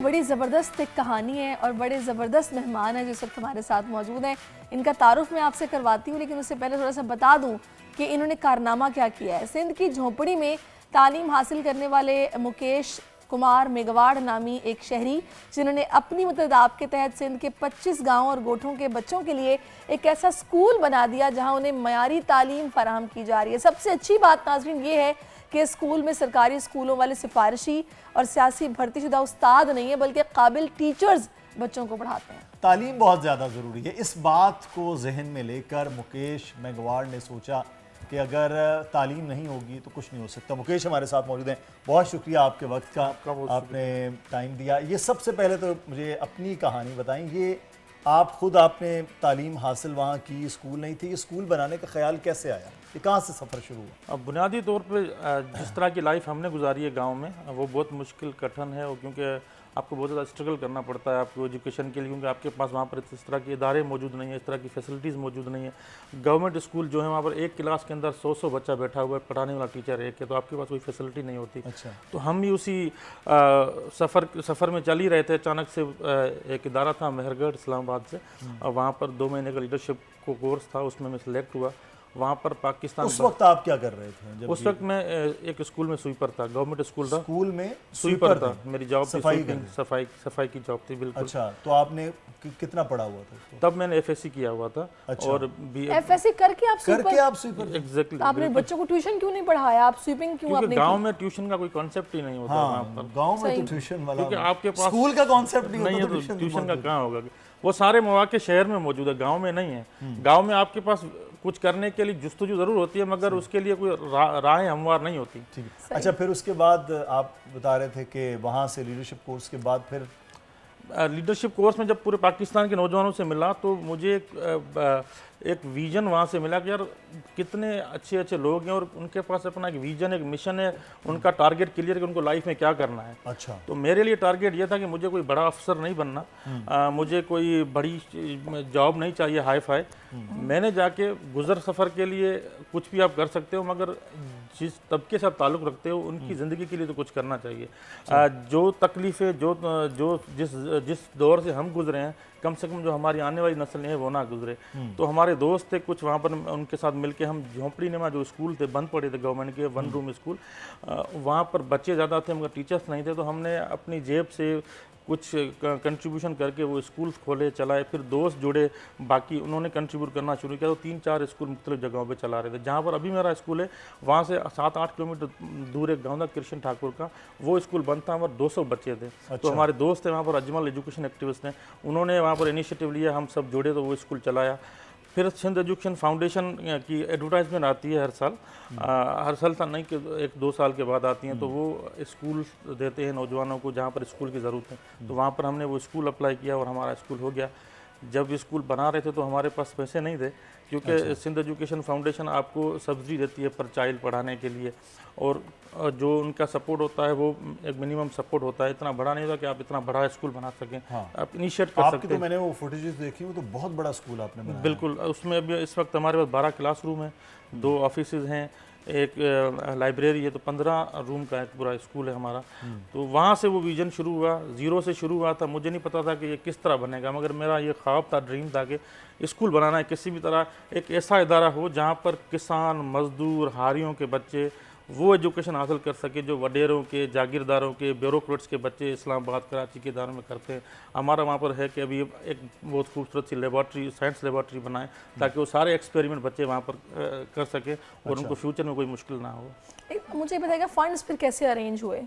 बड़ी ज़बरदस्त एक कहानी है और बड़े ज़बरदस्त मेहमान हैं जिस वक्त हमारे साथ मौजूद हैं। इनका तारुफ मैं आपसे करवाती हूँ, लेकिन उससे पहले थोड़ा सा बता दूँ कि इन्होंने कारनामा क्या किया है। सिंध की झोंपड़ी में तालीम हासिल करने वाले मुकेश कुमार मेघवाड़ नामी एक शहरी, जिन्होंने अपनी मदद के तहत सिंध के 25 गाँव और गोठों के बच्चों के लिए एक ऐसा स्कूल बना दिया जहाँ उन्हें मयारी तालीम फराहम की जा रही है। सबसे अच्छी बात नाज़रीन ये है कि स्कूल में सरकारी स्कूलों वाले सिफारिशी और सियासी भर्तीशुदा उस्ताद नहीं है, बल्कि काबिल टीचर्स बच्चों को पढ़ाते हैं। तालीम बहुत ज़्यादा ज़रूरी है। इस बात को जहन में लेकर मुकेश मेघवाड़ ने सोचा कि अगर तालीम नहीं होगी तो कुछ नहीं हो सकता। मुकेश हमारे साथ मौजूद हैं, बहुत शुक्रिया आपके वक्त का, आपने टाइम दिया। ये सबसे पहले तो मुझे अपनी कहानी बताएं, ये आप खुद आपने तालीम हासिल वहाँ की, स्कूल नहीं थी, ये स्कूल बनाने का ख्याल कैसे आया, ये कहाँ से सफ़र शुरू हुआ? अब बुनियादी तौर पे जिस तरह की लाइफ हमने गुजारी है गांव में, वो बहुत मुश्किल कठिन है, और क्योंकि आपको बहुत ज़्यादा स्ट्रगल करना पड़ता है आपको एजुकेशन के लिए, क्योंकि आपके पास वहाँ पर इस तरह के इदारे मौजूद नहीं है, इस तरह की फैसिलिटीज़ मौजूद नहीं है। गवर्नमेंट स्कूल जो है वहाँ पर एक क्लास के अंदर 100 बच्चा बैठा हुआ है, पढ़ाने वाला टीचर एक है, तो आपके पास कोई फैसिलिटी नहीं होती। अच्छा। तो हम भी उसी सफ़र में चल ही रहे थे। अचानक से एक इदारा था मेहरगढ़ इस्लामाबाद से, वहाँ पर 2 महीने का लीडरशिप को कोर्स था, उसमें मैं सिलेक्ट हुआ। वहाँ पर पाकिस्तान उस वक्त आप क्या कर रहे थे? उस वक्त मैं एक स्कूल में स्वीपर था, गवर्नमेंट स्कूल था। स्कूल में स्वीपर था, मेरी जॉब थी सफाई की जॉब थी। बिल्कुल। अच्छा, तो आपने कितना पढ़ा हुआ था उसको? तब मैंने एफएससी किया हुआ था। अच्छा। और एफएससी करके आप स्वीपर एग्जैक्टली। आपने बच्चों को ट्यूशन क्यों नहीं पढ़ाया? आप स्वीपिंग क्यों? क्योंकि गांव में ट्यूशन का कोई कॉन्सेप्ट ही नहीं होता। वहाँ पर गांव में तो ट्यूशन वाला, क्योंकि आपके पास स्कूल का कॉन्सेप्ट नहीं है, होता, तो ट्यूशन का कहाँ होगा? वो सारे मौके शहर में मौजूद है, गांव में नहीं है। गांव में आपके पास कुछ करने के लिए जुस्तजू जरूर होती है, मगर उसके लिए कोई राहें हमवार नहीं होती। ठीक है। अच्छा, फिर उसके बाद आप बता रहे थे कि वहाँ से लीडरशिप कोर्स के बाद फिर लीडरशिप कोर्स में जब पूरे पाकिस्तान के नौजवानों से मिला, तो मुझे एक विज़न वहाँ से मिला कि यार कितने अच्छे अच्छे लोग हैं और उनके पास अपना एक विज़न, एक मिशन है, उनका टारगेट क्लियर है कि उनको लाइफ में क्या करना है। अच्छा। तो मेरे लिए टारगेट ये था कि मुझे कोई बड़ा अफसर नहीं बनना, मुझे कोई बड़ी जॉब नहीं चाहिए हाई फाई। मैंने जाके गुजर सफ़र के लिए कुछ भी आप कर सकते हो, मगर जिस तबके से आप ताल्लुक़ रखते हो उनकी ज़िंदगी के लिए तो कुछ करना चाहिए। जो तकलीफ़ें जो जिस दौर से हम गुजरे हैं, कम से कम जो हमारी आने वाली नस्ल है वो ना गुजरे। तो हमारे दोस्त थे कुछ, वहाँ पर उनके साथ मिलके हम झोंपड़ी नुमा जो स्कूल थे, बंद पड़े थे गवर्नमेंट के 1 रूम स्कूल, वहाँ पर बच्चे ज़्यादा थे मगर टीचर्स नहीं थे, तो हमने अपनी जेब से कुछ कंट्रीब्यूशन करके वो स्कूल खोले, चलाए। फिर दोस्त जुड़े, बाकी उन्होंने कंट्रीब्यूट करना शुरू किया, तो 3-4 स्कूल मुख्तलिफ जगहों पे चला रहे थे। जहाँ पर अभी मेरा स्कूल है, वहाँ से 7-8 किलोमीटर दूर एक गाँव था कृष्ण ठाकुर का, वो स्कूल बंद था, हमारे 200 बच्चे थे। अच्छा। तो हमारे दोस्त थे वहाँ पर, अजमल एजुकेशन एक्टिविस्ट हैं, उन्होंने वहाँ पर इनिशिएटिव लिया, हम सब जुड़े तो वो स्कूल चलाया। फिर सिंध एजुकेशन फाउंडेशन की एडवर्टाइजमेंट आती है हर साल था नहीं कि 1-2 साल के बाद आती हैं, तो वो स्कूल देते हैं नौजवानों को जहाँ पर स्कूल की ज़रूरत है। तो वहाँ पर हमने वो स्कूल अप्लाई किया और हमारा स्कूल हो गया। जब स्कूल बना रहे थे तो हमारे पास पैसे नहीं थे, क्योंकि अच्छा। सिंध एजुकेशन फाउंडेशन आपको सब्सिडी देती है पर चाइल्ड पढ़ाने के लिए, और जो उनका सपोर्ट होता है वो एक मिनिमम सपोर्ट होता है, इतना बड़ा नहीं होता कि आप इतना बड़ा स्कूल बना सकें। हाँ। आप इनिशिएट कर सकते हैं। तो मैंने वो फुटेजेस देखी, वो तो बहुत बड़ा स्कूल आपने बनाया। बिल्कुल। उसमें अभी इस वक्त हमारे पास 12 क्लासरूम है, 2 ऑफिसेज हैं, एक लाइब्रेरी है, तो 15 रूम का एक पूरा स्कूल है हमारा। तो वहाँ से वो विज़न शुरू हुआ, ज़ीरो से शुरू हुआ था। मुझे नहीं पता था कि ये किस तरह बनेगा, मगर मेरा ये ख्वाब था, ड्रीम था कि स्कूल बनाना है, किसी भी तरह एक ऐसा इदारा हो जहाँ पर किसान, मजदूर, हारियों के बच्चे वो एजुकेशन हासिल कर सके जो वडेरों के, जागीरदारों के, ब्यूरोक्रेट्स के बच्चे इस्लामाबाद, कराची के इदारों में करते हैं। हमारा वहाँ पर है कि अभी एक बहुत खूबसूरत सी लेबॉर्ट्री, साइंस लेबॉर्ट्री बनाएं, ताकि वो सारे एक्सपेरिमेंट बच्चे वहाँ पर कर सकें और उनको फ्यूचर में कोई मुश्किल ना हो। मुझे बताइएगा फंड्स फिर कैसे अरेंज हुए?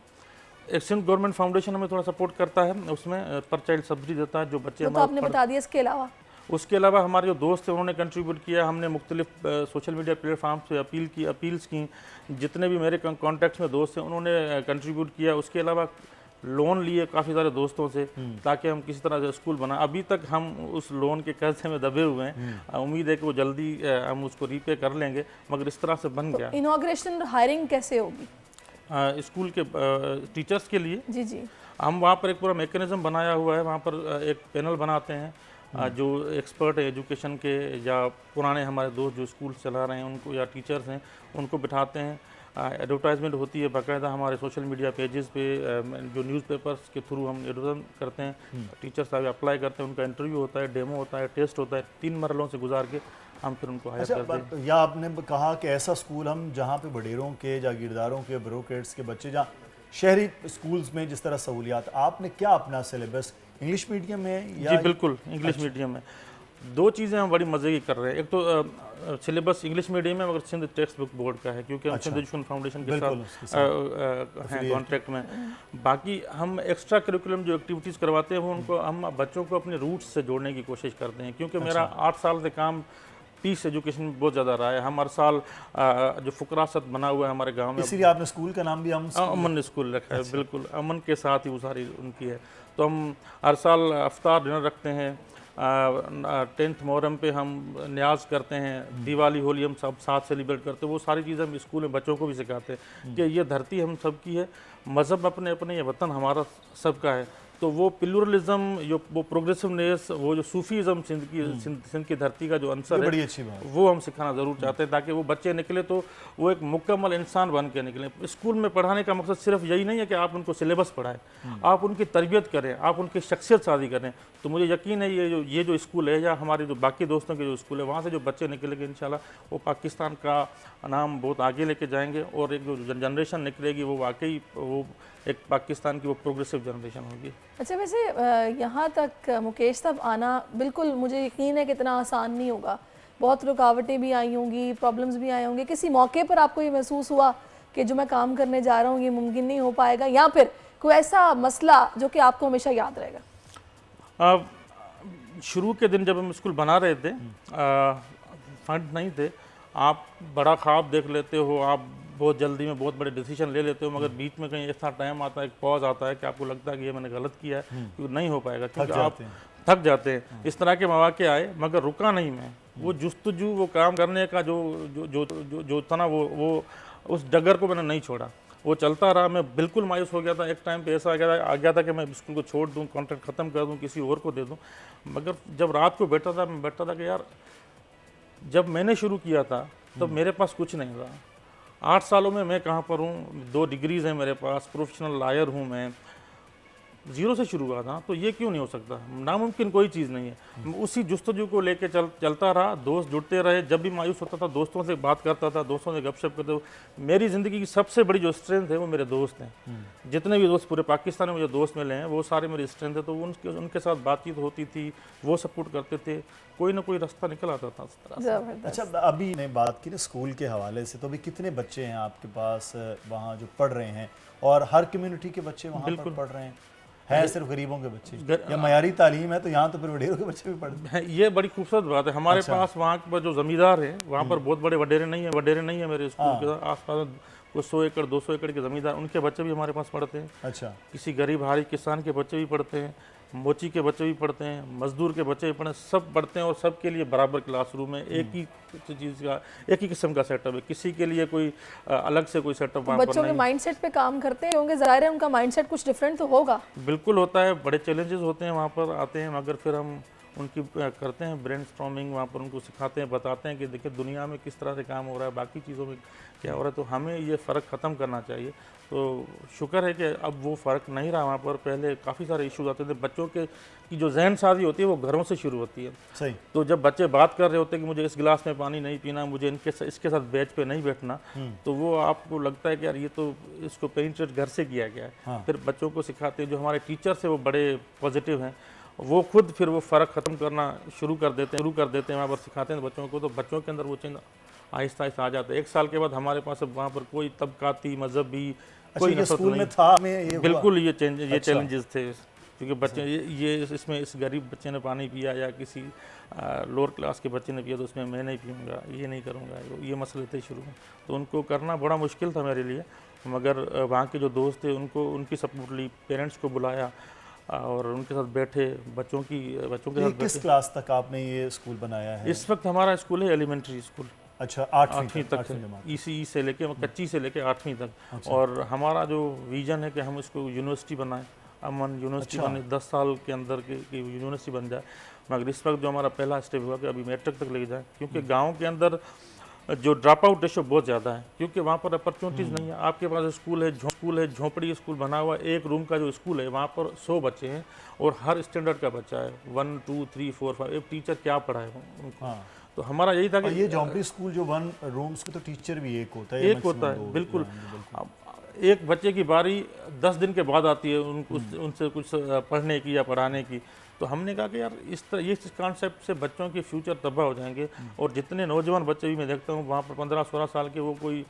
एक सिंध गवर्नमेंट फाउंडेशन हमें थोड़ा सपोर्ट करता है, उसमें पर चाइल्ड सब्सिडी देता है जो बच्चे। तो आपने बता दिया, उसके अलावा हमारे जो दोस्त हैं उन्होंने कंट्रीब्यूट किया। हमने मुख्तलिफ सोशल मीडिया प्लेटफार्म से अपील्स की, जितने भी मेरे कॉन्टैक्ट्स में दोस्त हैं उन्होंने कंट्रीब्यूट किया। उसके अलावा लोन लिए काफ़ी सारे दोस्तों से, ताकि हम किसी तरह से स्कूल बना। अभी तक हम उस लोन के कर्जे में दबे हुए हैं, उम्मीद है कि वो जल्दी हम उसको रीपे कर लेंगे, मगर इस तरह से बन गया। इनॉग्रेशन हायरिंग कैसे होगी स्कूल के टीचर्स के लिए? जी, हम वहाँ पर एक पूरा मैकेनिज्म बनाया हुआ है। वहाँ पर एक पैनल बनाते हैं, जो एक्सपर्ट है एजुकेशन के, या पुराने हमारे दोस्त जो स्कूल चला रहे हैं उनको, या टीचर्स हैं, उनको बिठाते हैं। एडवर्टाइजमेंट होती है बाकायदा हमारे सोशल मीडिया पेजेस पे, जो न्यूज़पेपर्स के थ्रू हम एडवर्टाइज करते हैं। टीचर्स साहब अप्लाई करते हैं, उनका इंटरव्यू होता है, डेमो होता है, टेस्ट होता है, 3 मरहलों से गुजार के हम फिर उनको हायर करते हैं। या आपने कहा कि ऐसा स्कूल हम जहाँ पे बडेरों के, जागीरदारों के, ब्यूरोक्रेट्स के बच्चे, जहाँ शहरी स्कूल्स में जिस तरह सहूलियात, आपने क्या अपना सिलेबस इंग्लिश मीडियम में या? जी बिल्कुल, इंग्लिश मीडियम में। 2 चीज़ें हम बड़ी मज़े की कर रहे हैं। एक तो सिलेबस इंग्लिश मीडियम में, मगर सिंध टेक्स्ट बुक बोर्ड का है, क्योंकि हम सिंध एजुकेशन फाउंडेशन के साथ हैं कॉन्ट्रैक्ट में। बाकी हम एक्स्ट्रा करिकुलम जो एक्टिविटीज़ करवाते हैं वो उनको हम बच्चों को अपने रूट्स से जोड़ने की कोशिश करते हैं, क्योंकि मेरा 8 साल से काम पीस एजुकेशन में बहुत ज़्यादा रहा है। हम हर साल जो फुकरासत बना हुआ है हमारे गांव में, इसीलिए आपने स्कूल का नाम भी अमन स्कूल रखा है। बिल्कुल, अमन के साथ ही वो सारी उनकी है। तो हम हर साल अफ्तार डिनर रखते हैं, 10th मुहर्रम पे हम न्याज करते हैं, दिवाली होली हम सब साथ सेलिब्रेट करते हैं। वो सारी चीज़ें हम स्कूल में बच्चों को भी सिखाते हैं कि ये धरती हम सब की है, मज़हब अपने अपने, ये वतन हमारा सबका है। तो वो प्लूरलिज्म, जो वो प्रोग्रेसिवनेस, वो जो सूफीज़म सिंध की धरती का जो अंसर है, बड़ी अच्छी बात, वो हम सिखाना ज़रूर चाहते हैं, ताकि वो बच्चे निकले तो वो एक मुकम्मल इंसान बन के निकलें। स्कूल में पढ़ाने का मकसद सिर्फ यही नहीं है कि आप उनको सिलेबस पढ़ाएं, आप उनकी तरबियत करें, आप उनकी शख्सियत शादी करें। तो मुझे यकीन है ये जो स्कूल है, या हमारे जो बाकी दोस्तों के जो स्कूल है, वहाँ से जो बच्चे निकलेंगे इंशाल्लाह वो पाकिस्तान का नाम बहुत आगे लेके जाएंगे, और एक जो जनरेशन निकलेगी वो वाकई वो एक पाकिस्तान की वो प्रोग्रेसिव जनरेशन होगी। अच्छा, वैसे यहाँ तक मुकेश साहब आना बिल्कुल मुझे यकीन है कि इतना आसान नहीं होगा। बहुत रुकावटें भी आई होंगी, प्रॉब्लम्स भी आए होंगे। किसी मौके पर आपको ये महसूस हुआ कि जो मैं काम करने जा रहा हूँ ये मुमकिन नहीं हो पाएगा, या फिर कोई ऐसा मसला जो कि आपको हमेशा याद रहेगा? शुरू के दिन जब हम स्कूल बना रहे थे, फंड नहीं थे, आप बड़ा ख्वाब देख लेते हो, आप बहुत जल्दी में बहुत बड़े डिसीजन ले लेते हो, मगर बीच में कहीं ऐसा टाइम आता है, एक पॉज आता है कि आपको लगता है कि ये मैंने गलत किया है, क्योंकि नहीं हो पाएगा, क्योंकि आप थक जाते हैं। इस तरह के मौके आए, मगर रुका नहीं मैं। वो जुस्तजू, वो काम करने का जो था ना, वो उस डगर को मैंने नहीं छोड़ा, वो चलता रहा। मैं बिल्कुल मायूस हो गया था, एक टाइम पे ऐसा आ गया था कि मैं स्कूल को छोड़ दूँ, कॉन्ट्रैक्ट ख़त्म कर दूँ, किसी और को दे दूँ। मगर जब रात को बैठा था, मैं बैठता था कि यार, जब मैंने शुरू किया था तब मेरे पास कुछ नहीं था। 8 सालों में मैं कहाँ पर हूँ, 2 डिग्रीज़ हैं मेरे पास, प्रोफेशनल लॉयर हूँ मैं, जीरो से शुरू हुआ था। तो ये क्यों नहीं हो सकता? नामुमकिन कोई चीज़ नहीं है। उसी जुस्तजू को लेके चलता रहा, दोस्त जुड़ते रहे। जब भी मायूस होता था दोस्तों से बात करता था, दोस्तों से गपशप करते हुए। मेरी ज़िंदगी की सबसे बड़ी जो स्ट्रेंथ है वो मेरे दोस्त हैं। जितने भी दोस्त पूरे पाकिस्तान में जो दोस्त मिले हैं वो सारे मेरी स्ट्रेंथ है। तो उनके साथ बातचीत होती थी, वो सपोर्ट करते थे, कोई ना कोई रास्ता निकल आता था इस तरह से। अच्छा, अभी ने बात की ना स्कूल के हवाले से, तो अभी कितने बच्चे हैं आपके पास वहाँ जो पढ़ रहे हैं, और हर कम्युनिटी के बच्चे वहाँ पर पढ़ रहे हैं? है सिर्फ गरीबों के बच्चे या मयारी तालीम है तो यहाँ तो फिर वडेरों के बच्चे भी पढ़ते हैं? ये बड़ी खूबसूरत बात है। हमारे पास वहाँ पर जो ज़मींदार हैं, वहाँ पर बहुत बड़े वडेरे नहीं है मेरे स्कूल के आस-पास कुछ 100 एकड़ 200 एकड़ के ज़मींदार, उनके बच्चे भी हमारे पास पढ़ते हैं। अच्छा, किसी गरीब हारी किसान के बच्चे भी पढ़ते हैं, मोची के बच्चे भी पढ़ते हैं, मजदूर के बच्चे भी पढ़ते हैं, सब पढ़ते हैं। और सब के लिए बराबर क्लासरूम है, एक ही चीज़ का, एक ही किस्म का सेटअप है, किसी के लिए कोई अलग से कोई सेटअप वहाँ पर नहीं। बच्चों के माइंडसेट पे काम करते होंगे, ज़ाहिर है उनका माइंडसेट कुछ डिफरेंट तो होगा। बिल्कुल होता है, बड़े चैलेंजेस होते हैं वहाँ पर आते हैं, मगर फिर हम उनकी करते हैं ब्रेनस्टॉर्मिंग, वहाँ पर उनको सिखाते हैं, बताते हैं कि देखिए दुनिया में किस तरह से काम हो रहा है, बाकी चीज़ों में क्या हो रहा है। तो हमें ये फ़र्क ख़त्म करना चाहिए। तो शुक्र है कि अब वो फ़र्क नहीं रहा वहाँ पर। पहले काफ़ी सारे इश्यूज आते थे। बच्चों की जो जहन साजी होती है वो घरों से शुरू होती है। सही। तो जब बच्चे बात कर रहे होते हैं कि मुझे इस गिलास में पानी नहीं पीना, मुझे इसके साथ बेंच पे नहीं बैठना, तो वो आपको लगता है कि यार ये तो इसको पेनिट्रेट घर से किया गया है। हाँ। फिर बच्चों को सिखाते हैं, जो हमारे टीचर्स हैं वो बड़े पॉजिटिव हैं, वो खुद फिर वो फ़र्क ख़त्म करना शुरू कर देते हैं वहाँ पर सिखाते हैं बच्चों को। तो बच्चों के अंदर वो चेंज आहिस्ता आहिस्ता आ जाता है। 1 साल के बाद हमारे पास अब वहाँ पर कोई तबकाती मजहबी कोई नफरत स्कूल में नहीं था में ये बिल्कुल ये चैलेंजेस थे, क्योंकि बच्चे ये इसमें इस गरीब बच्चे ने पानी पिया या किसी लोअर क्लास के बच्चे ने पिया तो उसमें मैं नहीं पीऊँगा, ये नहीं करूँगा, ये मसले थे शुरू में। तो उनको करना बड़ा मुश्किल था मेरे लिए, मगर वहाँ के जो दोस्त थे उनकी सपोर्ट ली, पेरेंट्स को बुलाया और उनके साथ बैठे, बच्चों के साथ। किस क्लास तक आपने ये स्कूल बनाया है? इस वक्त हमारा स्कूल है एलिमेंट्री स्कूल। अच्छा, 8वीं तक ECE से लेके कच्ची से लेके 8वीं तक। अच्छा। और हमारा जो विजन है कि हम इसको यूनिवर्सिटी बनाएं, अमन यूनिवर्सिटी बने, 10 साल के अंदर की यूनिवर्सिटी बन जाए। मगर इस वक्त जो हमारा पहला स्टेप हुआ कि अभी मैट्रिक तक लेके जाए, क्योंकि गाँव के अंदर जो ड्रॉप आउट रेशो बहुत ज़्यादा है, क्योंकि वहाँ पर अपॉर्चुनिटीज़ नहीं है। आपके पास स्कूल है, झोंपड़ी स्कूल बना हुआ, एक रूम का जो स्कूल है वहाँ पर 100 बच्चे हैं और हर स्टैंडर्ड का बच्चा है, 1 2 3 4 5। एक टीचर क्या पढ़ाए उनको। हाँ। तो हमारा यही था कि ये झोंपड़ी स्कूल जो 1 रूम्स के, तो टीचर भी एक होता है, एक होता है, बिल्कुल। अब एक बच्चे की बारी 10 दिन के बाद आती है उनसे कुछ पढ़ने की या पढ़ाने की। तो हमने कहा कि यार इस तरह ये कॉन्सेप्ट से बच्चों के फ्यूचर तबाह हो जाएंगे। और जितने नौजवान बच्चे भी मैं देखता हूँ वहाँ पर 15-16 साल के, वो कोई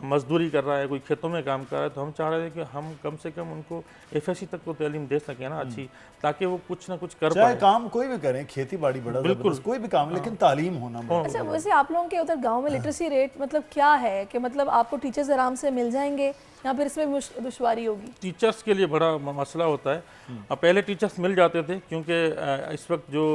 मजदूरी कर रहा है, कोई खेतों में काम कर रहा है। तो हम चाह रहे थे कि हम कम से कम उनको FSC तक तो तालीम दे सकें ना अच्छी, ताकि वो कुछ ना कुछ कर चाहे पाए। काम कोई भी करें, खेती बाड़ी बड़ा बिल्कुल। कोई भी काम, लेकिन तालीम होना बहुत अच्छा, वैसे आप लोगों के उधर गांव में लिटरेसी रेट मतलब क्या है कि मतलब आपको टीचर्स आराम से मिल जाएंगे या फिर इसमें दुश्वारी होगी? टीचर्स के लिए बड़ा मसला होता है। अब पहले टीचर्स मिल जाते थे, क्योंकि इस वक्त जो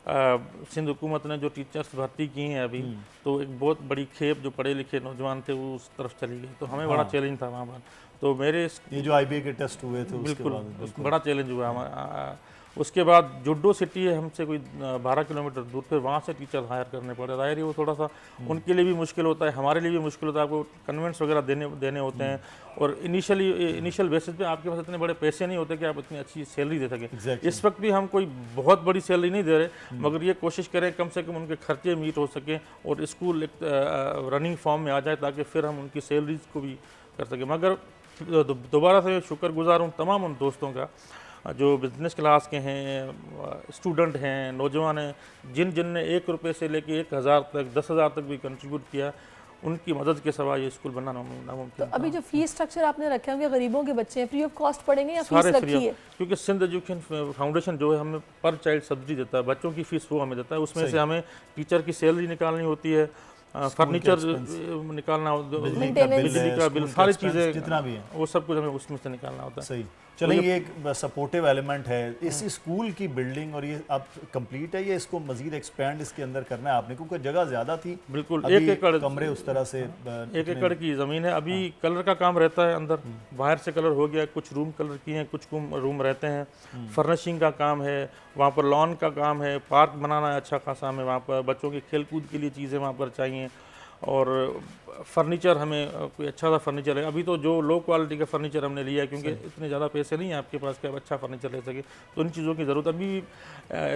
सिंध हुकूमत ने जो टीचर्स भर्ती की हैं अभी, तो एक बहुत बड़ी खेप जो पढ़े लिखे नौजवान थे वो उस तरफ चली गई। तो हमें बड़ा चैलेंज था वहाँ पर। तो मेरे ये जो IBA के टेस्ट हुए थे उसके बिल्कुल बाद बड़ा चैलेंज हुआ हमारा। उसके बाद जुड्डो सिटी है हमसे कोई 12 किलोमीटर दूर, फिर वहाँ से टीचर हायर करने पड़े। जाहिर है वो थोड़ा सा उनके लिए भी मुश्किल होता है, हमारे लिए भी मुश्किल होता है। आपको कन्वेंट्स वगैरह देने होते हैं, और इनिशियल बेसिस पे आपके पास इतने बड़े पैसे नहीं होते कि आप इतनी अच्छी सैलरी दे सकें। इस वक्त भी हम कोई बहुत बड़ी सैलरी नहीं दे रहे, मगर ये कोशिश करें कम से कम उनके खर्चे मीट हो सकें और स्कूल एक रनिंग फॉर्म में आ जाए, ताकि फिर हम उनकी सैलरीज को भी कर सकें। मगर दोबारा से शुक्रगुजार हूँ तमाम उन दोस्तों का जो बिजनेस क्लास के हैं, स्टूडेंट हैं, नौजवान हैं, जिन ने 1 रुपये से लेके 1000 तक 10,000 तक भी कंट्रीब्यूट किया। उनकी मदद के सिवा ये स्कूल बनना नामुमकिन। तो अभी जो फीस स्ट्रक्चर आपने रखे होंगे, गरीबों के बच्चे हैं, फ्री ऑफ कॉस्ट पढ़ेंगे या फीस सारे फ्री रखी है? क्योंकि सिंध एजुकेशन फाउंडेशन जो है हमें पर चाइल्ड सब्सिडी देता है, बच्चों की फीस वो हमें देता है। उसमें से हमें टीचर की सैलरी निकालनी होती है, फर्नीचर निकालना, बिजली का बिल, सारी चीज़ें जितना भी है वो सब कुछ हमें उसमें से निकालना होता है। सही। चलिए, ये एक सपोर्टिव एलिमेंट है। इस स्कूल की बिल्डिंग और ये अब कंप्लीट है, ये इसको मजीद एक्सपेंड इसके अंदर करना है आपने, क्योंकि जगह ज़्यादा थी। बिल्कुल, अभी 1 एकड़ कमरे उस तरह से 1 एकड़ की ज़मीन है। अभी कलर का काम रहता है अंदर, बाहर से कलर हो गया, कुछ रूम कलर किए हैं, कुछ रूम रहते हैं, फर्निशिंग का काम है, वहाँ पर लॉन का काम है, पार्क बनाना अच्छा खासा हमें वहाँ पर, बच्चों के खेल कूद के लिए चीज़ें वहाँ पर चाहिए। और फर्नीचर हमें कोई अच्छा सा फर्नीचर है। अभी तो जो लो क्वालिटी का फर्नीचर हमने लिया है, क्योंकि इतने ज़्यादा पैसे नहीं हैं आपके पास कि आप अच्छा फर्नीचर ले सके, तो इन चीज़ों की ज़रूरत। अभी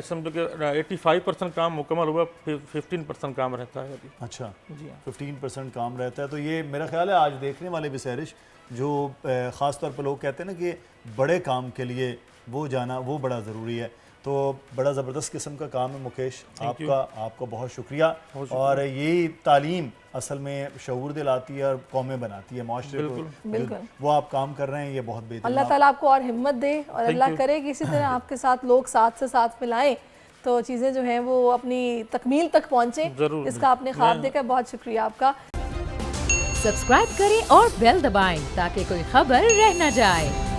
समझो कि 85% काम मुकम्मल हुआ, 15% काम रहता है अभी। अच्छा जी हाँ, 15% काम रहता है। तो ये मेरा ख्याल है आज देखने वाले भी सैरिश जो ख़ास तौर पर लोग कहते हैं ना कि बड़े काम के लिए वो जाना वो बड़ा ज़रूरी है, तो बड़ा ज़बरदस्त किस्म का काम है मुकेश, आपका बहुत शुक्रिया। और यही तालीम असल में शऊर दिलाती है और कौमें बनाती है, माशरे को। वो आप काम कर रहे हैं, ये बहुत बेहतर। अल्लाह ताला आपको और हिम्मत दे, और अल्लाह करे कि इसी तरह आपके साथ लोग साथ से साथ मिलाएं, तो चीज़ें जो हैं वो अपनी तकमील तक पहुँचें। इसका आपने ख्वाब देखा, बहुत शुक्रिया आपका। सब्सक्राइब करें और बेल दबाएं ताकि कोई खबर रह न जाए।